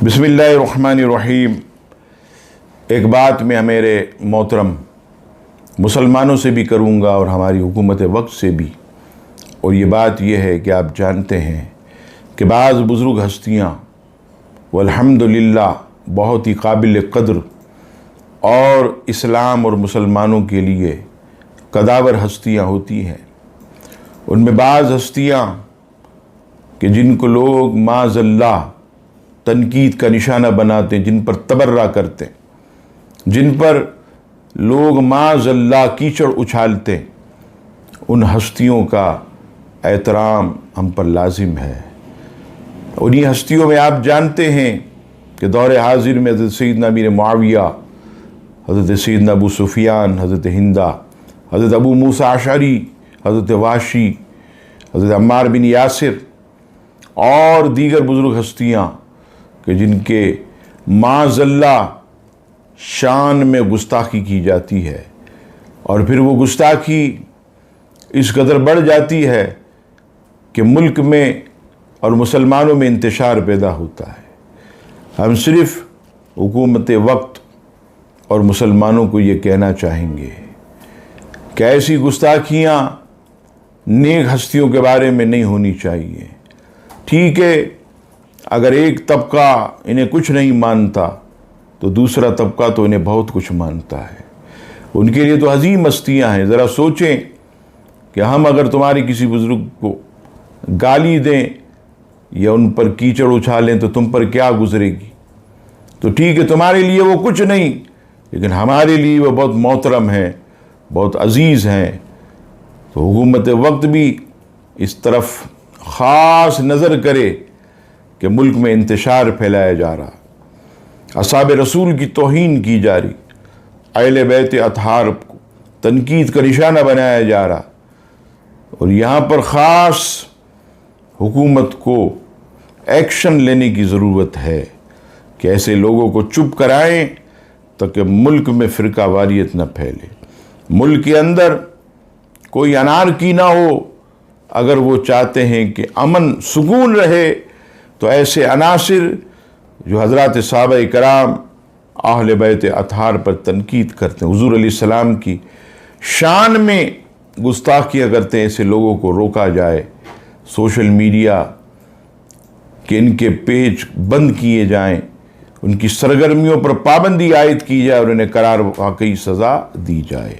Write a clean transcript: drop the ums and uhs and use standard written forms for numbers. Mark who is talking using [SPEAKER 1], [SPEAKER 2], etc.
[SPEAKER 1] बिस्मिल्लाहिर्रहमानिर्रहीम। एक बात मैं मेरे मोहतरम मुसलमानों से भी करूँगा और हमारी हुकूमत वक्त से भी, और ये बात ये है कि आप जानते हैं कि बाज़ बुज़ुर्ग हस्तियाँ वल्हम्दुलिल्लाह बहुत ही काबिल क़द्र और इस्लाम और मुसलमानों के लिए कदावर हस्तियाँ होती हैं। उनमें बाज़ हस्तियाँ कि जिनको लोग माज़ल्लाह तनकीद का निशाना बनाते हैं, जिन पर तबर्रा करते हैं, जिन पर लोग माज़ल्लाह कीचड़ उछालते हैं, उन हस्तियों का एहतराम हम पर लाजिम है। उन्हीं हस्तियों में आप जानते हैं कि दौर हाजिर में हज़रत सैयदना अमीर मुआविया, हज़रत सैयदना अबू सुफियान, हज़रत हिंदा, हज़रत अबू मूसा अशअरी, हज़रत वाशी, हज़रत अम्मार बिन यासिर और दीगर बुज़ुर्ग हस्तियाँ कि जिनके माज़ल्लाह शान में गुस्ताखी की जाती है, और फिर वो गुस्ताखी इस कदर बढ़ जाती है कि मुल्क में और मुसलमानों में इंतशार पैदा होता है। हम सिर्फ़ हुकूमत वक्त और मुसलमानों को ये कहना चाहेंगे कि ऐसी गुस्ताखियाँ नेक हस्तियों के बारे में नहीं होनी चाहिए। ठीक है, अगर एक तबका इन्हें कुछ नहीं मानता तो दूसरा तबका तो इन्हें बहुत कुछ मानता है। उनके लिए तो अजीम हस्तियाँ हैं। ज़रा सोचें कि हम अगर तुम्हारे किसी बुज़ुर्ग को गाली दें या उन पर कीचड़ उछालें तो तुम पर क्या गुजरेगी। तो ठीक है, तुम्हारे लिए वो कुछ नहीं, लेकिन हमारे लिए वो बहुत मोहतरम हैं, बहुत अजीज़ हैं। तो हुकूमत वक्त भी इस तरफ ख़ास नज़र करे कि मुल्क में इंतशार फैलाया जा रहा, असहाब रसूल की तौहीन की जा रही, अहले बैत अतहार को तनकीद का निशाना बनाया जा रहा, और यहाँ पर ख़ास हुकूमत को एक्शन लेने की ज़रूरत है कि ऐसे लोगों को चुप कराएं ताकि मुल्क में फ़िरका वारियत न फैले, मुल्क के अंदर कोई अनारकी ना हो। अगर वो चाहते हैं कि अमन सुकून रहे तो ऐसे अनासिर जो हज़रात सहाबा कराम अहले बैत अतहार पर तनकीद करते हैं, हुज़ूर अलैहिस्सलाम की शान में गुस्ताखियाँ करते हैं, ऐसे लोगों को रोका जाए। सोशल मीडिया के इनके पेज बंद किए जाएं, उनकी सरगर्मियों पर पाबंदी आयद की जाए और इन्हें करार वाकई सज़ा दी जाए।